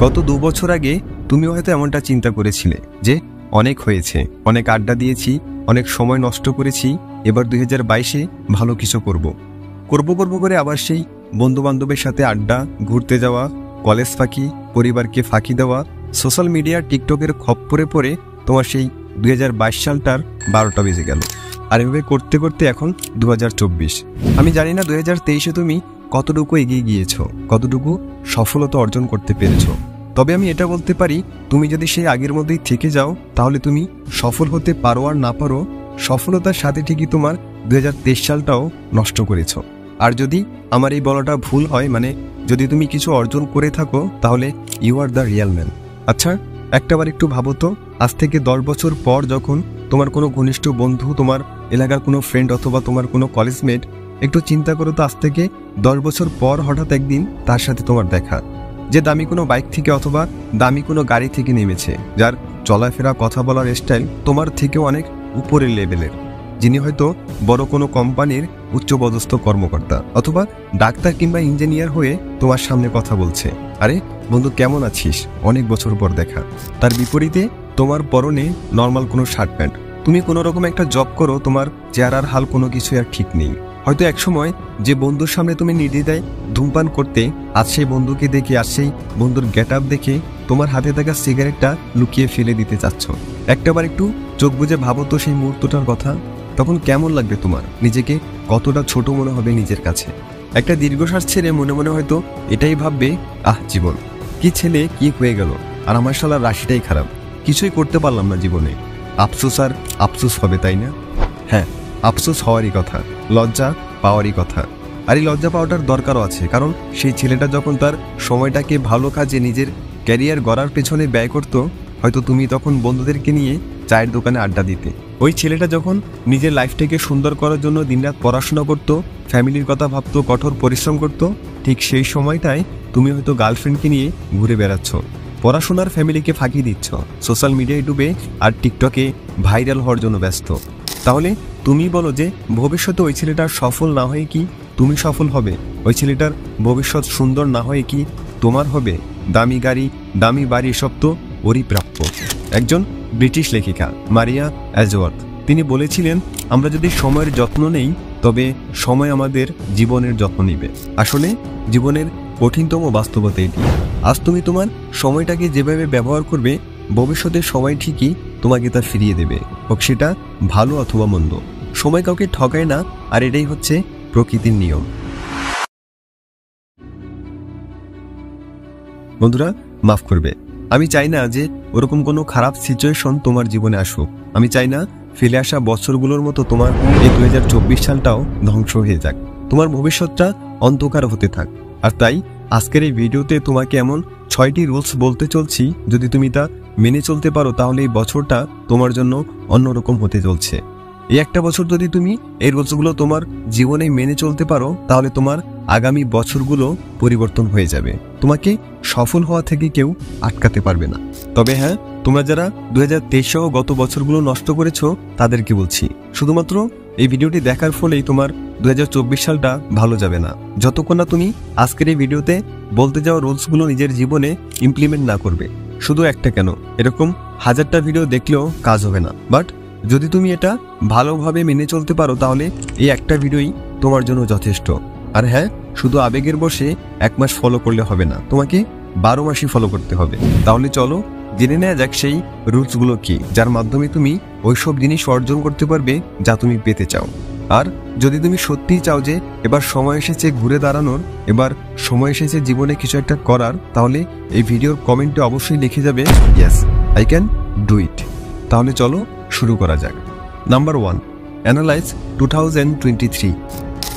গত 2 বছর আগে তুমিও হয়তো এমনটা চিন্তা করেছিলে যে অনেক হয়েছে, অনেক আড্ডা দিয়েছি, অনেক সময় নষ্ট করেছি, এবার 2022-এ ভালো কিছু করব করে আবার সেই বন্ধুবান্ধবের সাথে আড্ডা, ঘুরতে যাওয়া, কলেজ ফাঁকি, পরিবারকে ফাঁকি দেওয়া, সোশ্যাল মিডিয়া, টিকটকের খপ্পরে পড়ে তোমার সেই 2022 সালটার 12টা বেজে গেল। আর এভাবে করতে করতে এখন 2024। আমি জানি না 2023-এ তুমি কতটুকু এগিয়ে গিয়েছো, কতটুকু সফলতা অর্জন করতে পেরেছো। তবে আমি এটা বলতে পারি, তুমি যদি সেই আগের মধ্যেই থেকে যাও তাহলে তুমি সফল হতে পারো আর না পারো, সফলতার সাথে ঠিকই তোমার 2023 সালটাও নষ্ট করেছো। আর যদি আমার এই বলাটা ভুল হয়, মানে যদি তুমি কিছু অর্জন করে থাকো, তাহলে you are the real man. আচ্ছা, একটাবার একটু ভাবো তো, আজ থেকে 10 বছর পর যখন তোমার কোনো ঘনিষ্ঠ বন্ধু, তোমার এলাকার কোনো ফ্রেন্ড অথবা তোমার কোনো কলেজমেট, একটু চিন্তা করো তো, আজ থেকে 10 বছর পর হঠাৎ একদিন তার সাথে তোমার দেখা, যে দামি কোনো বাইক থেকে অথবা দামি কোনো গাড়ি থেকে নেমেছে, যার চলাফেরা, কথা বলার স্টাইল তোমার থেকেও অনেক উপরের লেভেলের, যিনি হয়তো বড় কোনো কোম্পানির উচ্চপদস্থ কর্মকর্তা অথবা ডাক্তার কিংবা ইঞ্জিনিয়ার হয়ে তোমার সামনে কথা বলছে। আরে বন্ধু, কেমন আছিস, অনেক বছর পর দেখা। তার বিপরীতে তোমার পরনে নর্মাল কোনো শার্ট প্যান্ট, তুমি কোনো রকম একটা জব করো, তোমার চেহারার হাল কোনো কিছু আর ঠিক নেই। হয়তো একসময় যে বন্ধুর সামনে তুমি নির্দ্বিধায় ধূমপান করতে, আজ সেই বন্ধুকে দেখে, আজ সেই বন্ধুর গেট আপ দেখে তোমার হাতে থাকা সিগারেটটা লুকিয়ে ফেলে দিতে চাচ্ছ। একটাবার একটু চোখ বুজে ভাবো তো সেই মুহূর্তটার কথা, তখন কেমন লাগবে তোমার, নিজেকে কতটা ছোট মনে হবে নিজের কাছে। একটা দীর্ঘশ্বাস ছেড়ে মনে মনে হয়তো এটাই ভাববে, আহ জীবন, কি ছেলে কি হয়ে গেল, আর আমার শালার রাশিটাই খারাপ, কিছুই করতে পারলাম না জীবনে। আফসোস আর আফসোস হবে, তাই না? হ্যাঁ, আফসোস হওয়ারই কথা, লজ্জা পাওয়ারই কথা। আর এই লজ্জা পাওয়াটার দরকারও আছে, কারণ সেই ছেলেটা যখন তার সময়টাকে ভালো কাজে, নিজের ক্যারিয়ার গড়ার পেছনে ব্যয় করত, হয়তো তুমি তখন বন্ধুদেরকে নিয়ে চায়ের দোকানে আড্ডা দিতে। ওই ছেলেটা যখন নিজের লাইফটাকে সুন্দর করার জন্য দিনরাত পড়াশোনা করত, ফ্যামিলির কথা ভাবত, কঠোর পরিশ্রম করত, ঠিক সেই সময়টায় তুমি হয়তো গার্লফ্রেন্ডকে নিয়ে ঘুরে বেড়াচ্ছ, পড়াশোনার ফ্যামিলিকে ফাঁকি দিচ্ছ, সোশ্যাল মিডিয়ায় ডুবে আর টিকটকে ভাইরাল হওয়ার জন্য ব্যস্ত। তাহলে তুমি বলো যে ভবিষ্যতে ওই ছেলেটার সফল না হয়ে কি তুমি সফল হবে? ওই ছেলেটার ভবিষ্যৎ সুন্দর না হয়ে কি তোমার হবে? দামি গাড়ি, দামি বাড়ি, সব তো ওরই প্রাপ্য। একজন ব্রিটিশ লেখিকা মারিয়া অ্যাজওয়ার্থ, তিনি বলেছিলেন, আমরা যদি সময়ের যত্ন নেই তবে সময় আমাদের জীবনের যত্ন নেবে। আসলে জীবনের কঠিনতম বাস্তবতা এটি। আজ তুমি তোমার সময়টাকে যেভাবে ব্যবহার করবে, ভবিষ্যতের সময় ঠিকই তোমাকে তা ফিরিয়ে দেবে, হোক সেটা ভালো অথবা মন্দ। সময় কাউকে ঠকায় না, আর এটাই হচ্ছে প্রকৃতির নিয়ম। বন্ধুরা, মাফ করবে, আমি চাই না যে ওরকম কোনো খারাপ সিচুয়েশন তোমার জীবনে আসুক। আমি চাই না ফেলে আসা বছরগুলোর মতো তোমার এই 2024 সালটাও ধ্বংস হয়ে যাক, তোমার ভবিষ্যৎটা অন্ধকার হতে থাক। আর তাই আজকের এই ভিডিওতে তোমাকে এমন 6টি রুলস বলতে চলছি, যদি তুমি তা মেনে চলতে পারো তাহলে এই বছরটা তোমার জন্য অন্যরকম হতে চলছে। এই একটা বছর যদি তুমি এই রুলসগুলো তোমার জীবনে মেনে চলতে পারো, তাহলে তোমার আগামী বছরগুলো পরিবর্তন হয়ে যাবে। তোমাকে সফল হওয়া থেকে কেউ আটকাতে পারবে না। তবে হ্যাঁ, তোমরা যারা 2023 সহ গত বছরগুলো নষ্ট করেছো তাদেরকে বলছি, শুধুমাত্র এই ভিডিওটি দেখার ফলেই তোমার 2024 সালটা ভালো যাবে না, যতক্ষণ না তুমি আজকের এই ভিডিওতে বলতে যাওয়া রুলসগুলো নিজের জীবনে ইমপ্লিমেন্ট না করবে। শুধু একটা কেন, এরকম 1000টা ভিডিও দেখলেও কাজ হবে না। বাট যদি তুমি এটা ভালোভাবে মেনে চলতে পারো, তাহলে এই একটা ভিডিওই তোমার জন্য যথেষ্ট। আর হ্যাঁ, শুধু আবেগের বসে 1 মাস ফলো করলে হবে না, তোমাকে 12 মাসই ফলো করতে হবে। তাহলে চলো জেনে নেওয়া যাক সেই রুলসগুলো কি, যার মাধ্যমে তুমি ওইসব জিনিস অর্জন করতে পারবে যা তুমি পেতে চাও। আর যদি তুমি সত্যিই চাও যে এবার সময় এসেছে ঘুরে দাঁড়ানোর, এবার সময় এসেছে জীবনে কিছু একটা করার, তাহলে এই ভিডিওর কমেন্টে অবশ্যই লিখে যাবে, yes I can do it. তাহলে চলো শুরু করা যাক। Number 1, analyse 2023।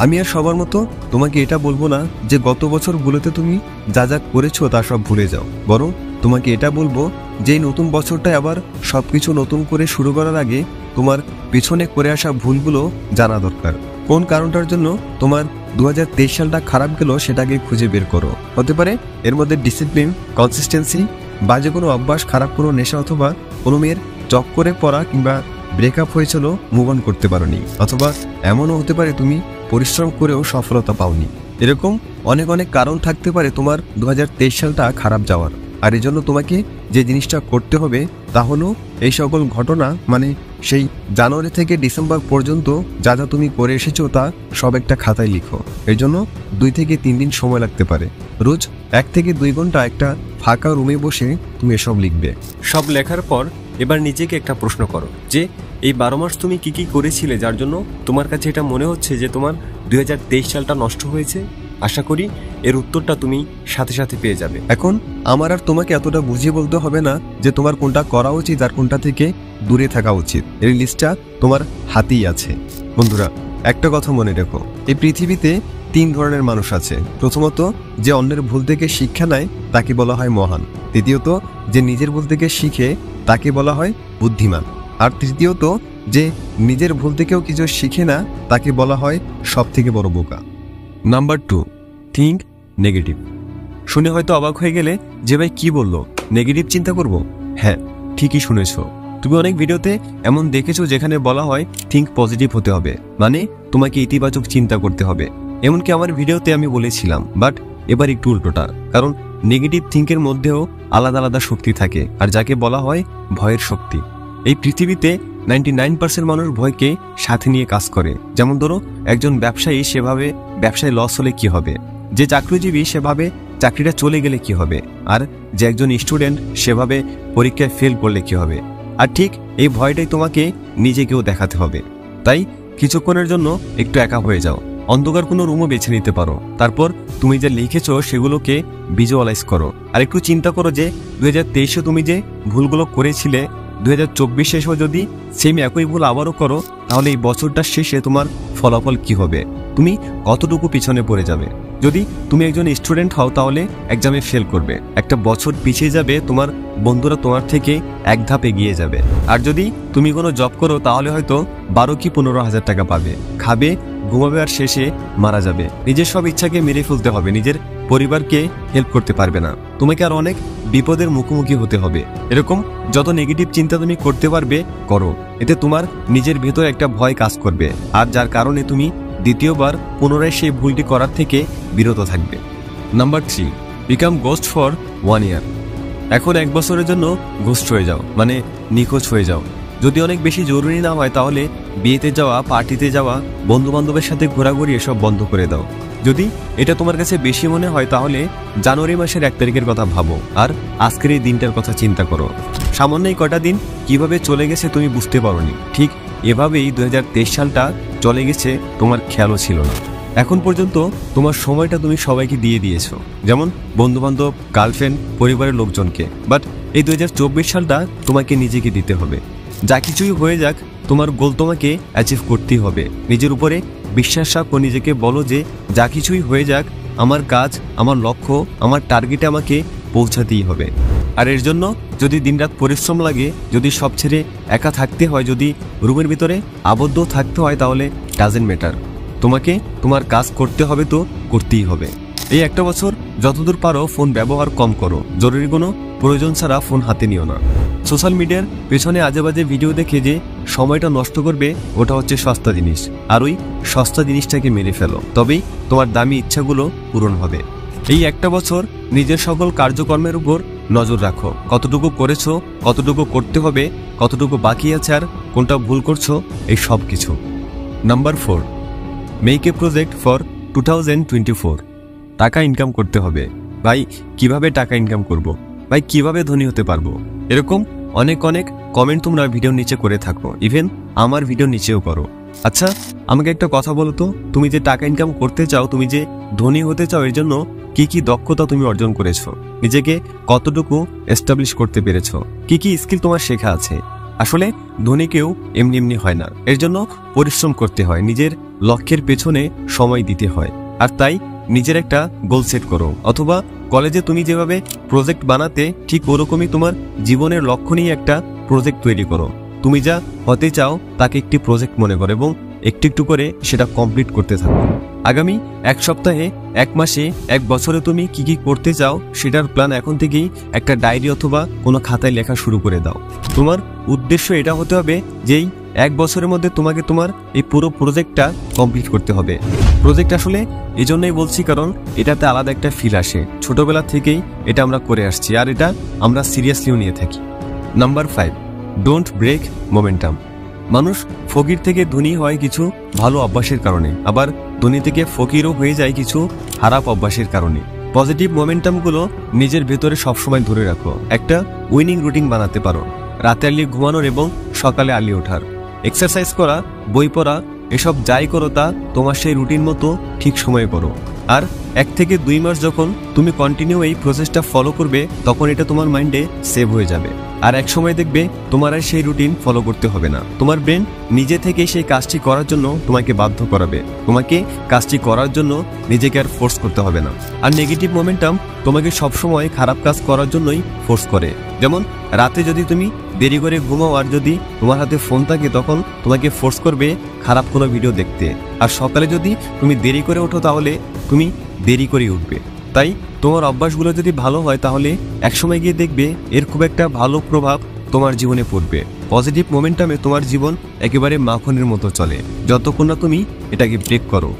আমি আর সবার মতো তোমাকে এটা বলবো না যে গত বছরগুলোতে তুমি যা যা করেছো তা সব ভুলে যাও, বরং তোমাকে এটা বলবো যে নতুন বছরটায় আবার সবকিছু নতুন করে শুরু করার আগে তোমার পিছনে করে আসা ভুলগুলো জানা দরকার। কোন কারণটার জন্য তোমার 2023 সালটা খারাপ গেল সেটাকে খুঁজে বের করো। হতে পারে এর মধ্যে ডিসিপ্লিন, কনসিস্টেন্সি, বাজে কোনো অভ্যাস, খারাপ কোনো নেশা, অথবা কোনো মেয়ের চক্করে পড়া, কিংবা ব্রেকআপ হয়েছিল মুভ অন করতে পারোনি, অথবা এমনও হতে পারে তুমি পরিশ্রম করেও সফলতা পাওনি। এরকম অনেক অনেক কারণ থাকতে পারে তোমার 2023 সালটা খারাপ যাওয়ার। আর এজন্য তোমাকে যে জিনিসটা করতে হবে তা হলো এই সকল ঘটনা মানে সেই জানুয়ারি থেকে ডিসেম্বর পর্যন্ত যা যা তুমি করে এসেছো তা সব একটা খাতায় লিখো। এর জন্য 2 থেকে 3 দিন সময় লাগতে পারে। রোজ 1 থেকে 2 ঘন্টা একটা ফাঁকা রুমে বসে তুমি এসব লিখবে। সব লেখার পর এবার নিজেকে একটা প্রশ্ন করো যে এই 12 মাস তুমি কি কি করেছিলে যার জন্য তোমার কাছে এটা মনে হচ্ছে যে তোমার 2023 সালটা নষ্ট হয়েছে। আশা করি এর উত্তরটা তুমি সাথে সাথে পেয়ে যাবে। এখন আমার আর তোমাকে এতটা বুঝিয়ে বলতে হবে না যে তোমার কোনটা করা উচিত আর কোনটা থেকে দূরে থাকা উচিত। এই লিস্টটা তোমার হাতেই আছে। বন্ধুরা, একটা কথা মনে রেখো, এই পৃথিবীতে 3 ধরনের মানুষ আছে। প্রথমত, যে অন্যের ভুল থেকে শিক্ষা নেয় তাকে বলা হয় মহান। দ্বিতীয়ত, যে নিজের ভুল থেকে শিখে তাকে বলা হয় বুদ্ধিমান। আর তৃতীয়ত, যে নিজের ভুল থেকেও কিছু শিখে না তাকে বলা হয় সব থেকে বড় বোকা। Number 2, think negative. শুনে হয়তো অবাক হয়ে গেলে যে ভাই কি বললো, নেগেটিভ চিন্তা করব? হ্যাঁ, ঠিকই শুনেছো। তুমি অনেক ভিডিওতে এমন দেখেছো যেখানে বলা হয় থিঙ্ক পজিটিভ হতে হবে, মানে তোমাকে ইতিবাচক চিন্তা করতে হবে। এমনকি আমার ভিডিওতে আমি বলেছিলাম, বাট এবার একটু উল্টোটা। কারণ নেগেটিভ থিঙ্কের মধ্যেও আলাদা আলাদা শক্তি থাকে, আর যাকে বলা হয় ভয়ের শক্তি। এই পৃথিবীতে 99% মানুষ ভয়কে সাথে নিয়ে কাজ করে। যেমন ধরো, একজন ব্যবসায়ী সেভাবে ব্যবসায় লস হলে কি হবে, যে চাকরিজীবী সেভাবে চাকরিটা চলে গেলে কি হবে, আর যে একজন স্টুডেন্ট সেভাবে পরীক্ষায় ফেল করলে কি হবে। আর ঠিক এই ভয়টাই তোমাকে নিজেকেও দেখাতে হবে। তাই কিছুক্ষণের জন্য একটু একা হয়ে যাও, অন্ধকার কোনো রুমও বেছে নিতে পারো। তারপর তুমি যে লিখেছো সেগুলোকে ভিজুয়ালাইজ করো, আর একটু চিন্তা করো যে 2023-এ তুমি যে ভুলগুলো করেছিলে 2024 শেষেও যদি সেম একই ভুল আবারও করো, তাহলে এই বছরটার শেষে তোমার ফলাফল কি হবে, তুমি কতটুকু পিছনে পড়ে যাবে। যদি তুমি একজন স্টুডেন্ট হও তাহলে এক্সামে ফেল করবে, একটা বছর পিছিয়ে যাবে, তোমার বন্ধুরা তোমার থেকে এক ধাপ এগিয়ে যাবে। আর যদি তুমি কোনো জব করো তাহলে হয়তো 12 কি 15,000 টাকা পাবে, খাবে, ঘুমাবে, আর শেষে মারা যাবে। নিজের সব ইচ্ছাকে মেরে ফেলতে হবে, নিজের পরিবারকে হেল্প করতে পারবে না, তোমাকে আর অনেক বিপদের মুখোমুখি হতে হবে। এরকম যত নেগেটিভ চিন্তা তুমি করতে পারবে করো, এতে তোমার নিজের ভেতর একটা ভয় কাজ করবে, আর যার কারণে তুমি দ্বিতীয়বার পুনরায় সেই ভুলটি করার থেকে বিরত থাকবে। নাম্বার 3, বিকাম গোস্ট ফর 1 ইয়ার। এখন 1 বছরের জন্য গোস্ট হয়ে যাও, মানে নিখোঁজ হয়ে যাও। যদি অনেক বেশি জরুরি না হয় তাহলে বিয়েতে যাওয়া, পার্টিতে যাওয়া, বন্ধু বান্ধবের সাথে ঘোরাঘুরি এসব বন্ধ করে দাও। যদি এটা তোমার কাছে বেশি মনে হয় তাহলে জানুয়ারি মাসের 1 তারিখের কথা ভাবো, আর আজকের এই দিনটার কথা চিন্তা করো। সামান্য এই কটা দিন কিভাবে চলে গেছে তুমি বুঝতে পারোনি, ঠিক এভাবেই 2023 সালটা চলে গেছে, তোমার খেয়ালও ছিল না। এখন পর্যন্ত তোমার সময়টা তুমি সবাইকে দিয়ে দিয়েছো, যেমন বন্ধুবান্ধব, গার্লফ্রেন্ড, পরিবারের লোকজনকে। বাট এই 2024 সালটা তোমাকে নিজেকে দিতে হবে। যা কিছুই হয়ে যাক, তোমার গোল তোমাকে অ্যাচিভ করতেই হবে। নিজের উপরে বিশ্বাস রাখো, নিজেকে বলো যে যা কিছুই হয়ে যাক, আমার কাজ, আমার লক্ষ্য, আমার টার্গেটে আমাকে পৌঁছাতেই হবে। আর এর জন্য যদি দিনরাত পরিশ্রম লাগে, যদি সব ছেড়ে একা থাকতে হয়, যদি রুমের ভিতরে আবদ্ধ থাকতে হয়, তাহলে ডাজেন্ট ম্যাটার, তোমাকে তোমার কাজ করতে হবে তো করতেই হবে। এই 1 বছর যতদূর পারো ফোন ব্যবহার কম করো, জরুরি কোনো প্রয়োজন ছাড়া ফোন হাতে নিও না। সোশ্যাল মিডিয়ার পেছনে আজে বাজে ভিডিও দেখে যে সময়টা নষ্ট করবে, ওটা হচ্ছে সস্তা জিনিস, আর ওই সস্তা জিনিসটাকে মেরে ফেলো, তবেই তোমার দামি ইচ্ছাগুলো পূরণ হবে। এই 1 বছর নিজের সকল কার্যকর্মের উপর নজর রাখো, কতটুকু করেছো, কতটুকু করতে হবে, কতটুকু বাকি আছে, আর কোনটা ভুল করছো, এই সব কিছু। Number 4, make a project for 2024। টাকা ইনকাম করতে হবে। ভাই কিভাবে টাকা ইনকাম করব, ভাই কিভাবে ধনী হতে পারবো, এরকম অনেক কমেন্ট তোমরা ভিডিওর নিচে করে থাকো, ইভেন আমার ভিডিওর নিচেও করো। আচ্ছা, আমাকে একটা কথা বলো তো, তুমি যে টাকা ইনকাম করতে চাও, তুমি যে ধনী হতে চাও, এর জন্য কি কি দক্ষতা তুমি অর্জন করেছো, নিজেকে কতটুকু এস্টাবলিশ করতে পেরেছো, কি কি স্কিল তোমার শেখা আছে। আসলে ধনী কেউ এমনি এমনি হয় না, এর জন্য পরিশ্রম করতে হয়, নিজের লক্ষ্যের পেছনে সময় দিতে হয়। আর তাই নিজের একটা গোল সেট করো, অথবা কলেজে তুমি যেভাবে প্রজেক্ট বানাতে, ঠিক ওরকমই তোমার জীবনের লক্ষ্য নিয়ে একটা প্রজেক্ট তৈরি করো। তুমি যা হতে চাও তাকে একটি প্রজেক্ট মনে করো, এবং একটু একটু করে সেটা কমপ্লিট করতে থাকো। আগামী এক সপ্তাহে, এক মাসে, এক বছরে তুমি কি কি করতে চাও সেটার প্ল্যান এখন থেকেই একটা ডায়েরি অথবা কোনো খাতায় লেখা শুরু করে দাও। তোমার উদ্দেশ্য এটা হতে হবে যেই এক বছরের মধ্যে তোমাকে তোমার এই পুরো প্রজেক্টটা কমপ্লিট করতে হবে। প্রজেক্ট আসলে এই জন্যই বলছি কারণ এটাতে আলাদা একটা ফিল আসে। ছোটবেলা থেকেই এটা আমরা করে আসছি আর এটা আমরা সিরিয়াসলিও নিয়ে থাকি। Number 5, don't break momentum. মানুষ ফকির থেকে ধনী হয় কিছু ভালো অভ্যাসের কারণে, আবার ধনী থেকে ফকিরও হয়ে যায় কিছু খারাপ অভ্যাসের কারণে। পজিটিভ মোমেন্টামগুলো নিজের ভেতরে সবসময় ধরে রাখো। একটা উইনিং রুটিন বানাতে পারো, রাতে আর্লি ঘুমানোর এবং সকালে আর্লি ওঠার। এক্সারসাইজ করা, বই পড়া, এসব যাই করো তা তোমার সেই রুটিন মতো ঠিক সময়ে করো। আর 1 থেকে 2 মাস যখন তুমি কন্টিনিউ এই প্রসেসটা ফলো করবে তখন এটা তোমার মাইন্ডে সেভ হয়ে যাবে। আর এক সময় দেখবে তোমার আর সেই রুটিন ফলো করতে হবে না। তোমার ব্রেন নিজে থেকেই সেই কাজটি করার জন্য তোমাকে বাধ্য করাবে। তোমাকে কাজটি করার জন্য নিজেকে আর ফোর্স করতে হবে না। আর নেগেটিভ মোমেন্টাম তোমাকে সবসময় খারাপ কাজ করার জন্যই ফোর্স করে। যেমন রাতে যদি তুমি দেরি করে ঘুমাও আর যদি তোমার হাতে ফোন থাকে তখন তোমাকে ফোর্স করবে খারাপ কোনো ভিডিও দেখতে। আর সকালে যদি তুমি দেরি করে ওঠো তাহলে তুমি দেরি করে উঠবে। তাই তোমার অভ্যাসগুলো যদি ভালো হয় তাহলে একসময় গিয়ে দেখবে এর খুব একটা ভালো প্রভাব তোমার জীবনে পড়বে। পজিটিভ মোমেন্টামে তোমার জীবন একেবারে মাখনের মতো চলে যতক্ষণ না তুমি এটাকে ব্রেক করো।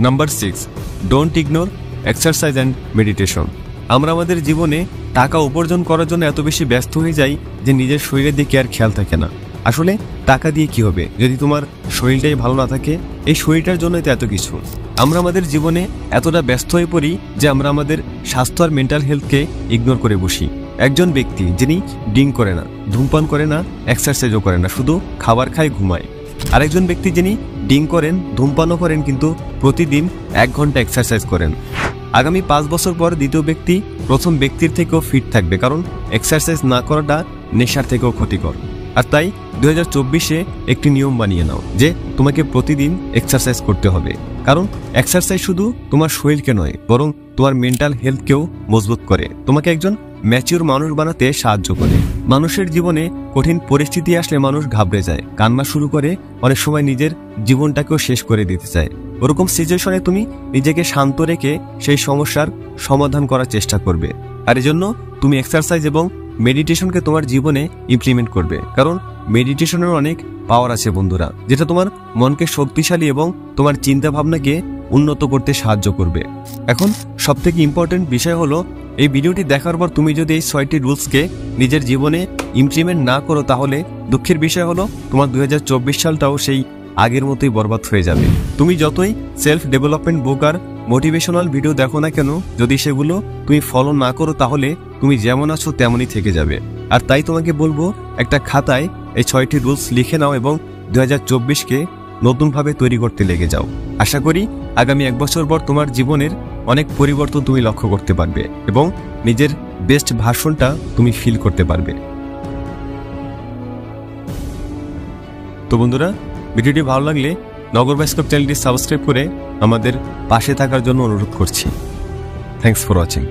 Number 6, don't ignore exercise and meditation. আমরা আমাদের জীবনে টাকা উপার্জন করার জন্য এত বেশি ব্যস্ত হয়ে যাই যে নিজের শরীরের দিকে আর খেয়াল থাকে না। আসলে টাকা দিয়ে কি হবে যদি তোমার শরীরটাই ভালো না থাকে? এই শরীরটার জন্যই তো এত কিছু। আমরা আমাদের জীবনে এতটা ব্যস্ত হয়ে পড়ি যে আমরা আমাদের স্বাস্থ্য আর মেন্টাল হেলথকে ইগনোর করে বসি। একজন ব্যক্তি যিনি ড্রিঙ্ক করে না, ধূমপান করে না, এক্সারসাইজও করে না, শুধু খাবার খায়, ঘুমায়। আরেকজন ব্যক্তি যিনি ড্রিঙ্ক করেন, ধূমপানও করেন কিন্তু প্রতিদিন 1 ঘন্টা এক্সারসাইজ করেন। আগামী 5 বছর পর দ্বিতীয় ব্যক্তি প্রথম ব্যক্তির থেকেও ফিট থাকবে, কারণ এক্সারসাইজ না করাটা নেশার থেকেও ক্ষতিকর। আর তাই 2024-এ একটি নিয়ম বানিয়ে নাও যে তোমাকে প্রতিদিন এক্সারসাইজ করতে হবে। কারণ এক্সারসাইজ শুধু তোমার শরীরকে নয় বরং তোমার মেন্টাল হেলথকেও মজবুত করে, তোমাকে একজন ম্যাচিউর মানুষ বানাতে সাহায্য করে। মানুষের জীবনে কঠিন পরিস্থিতি আসলে মানুষ ঘাবড়ে যায়, কান্না শুরু করে, অনেক সময় নিজের জীবনটাকেও শেষ করে দিতে চায়। ওরকম সিচুয়েশনে তুমি নিজেকে শান্ত রেখে সেই সমস্যার সমাধান করার চেষ্টা করবে। আর এজন্য তুমি এক্সারসাইজ এবং মেডিটেশনকে তোমার জীবনে ইমপ্লিমেন্ট করবে। কারণ মেডিটেশনের অনেক পাওয়ার আছে বন্ধুরা, যেটা তোমার মনকে শক্তিশালী এবং তোমার চিন্তা ভাবনাকে উন্নত করতে সাহায্য করবে। এখন সবথেকে ইম্পর্টেন্ট বিষয় হলো এই ভিডিওটি দেখার পর তুমি যদি এই 6টি রুলসকে নিজের জীবনে ইমপ্লিমেন্ট না করো তাহলে দুঃখের বিষয় হলো তোমার 2024 সালটাও সেই আগের মতোই বরবাদ হয়ে যাবে। তুমি যতই সেলফ ডেভেলপমেন্ট বুক আর মোটিভেশনাল ভিডিও দেখো না কেন, যদি সেগুলো তুমি ফলো না করো তাহলে তুমি যেমন আছো তেমনই থেকে যাবে। আর তাই তোমাকে বলবো একটা খাতায় এই 6টি রুলস লিখে নাও এবং 2024-কে নতুনভাবে তৈরি করতে লেগে যাও। আশা করি আগামী 1 বছর পর তোমার জীবনের অনেক পরিবর্তন তুমি লক্ষ্য করতে পারবে এবং নিজের বেস্ট ভার্সনটা তুমি ফিল করতে পারবে। তো বন্ধুরা, ভিডিওটি ভালো লাগলে নগর বায়োস্কোপ চ্যানেলটি সাবস্ক্রাইব করে আমাদের পাশে থাকার জন্য অনুরোধ করছি। Thanks for watching.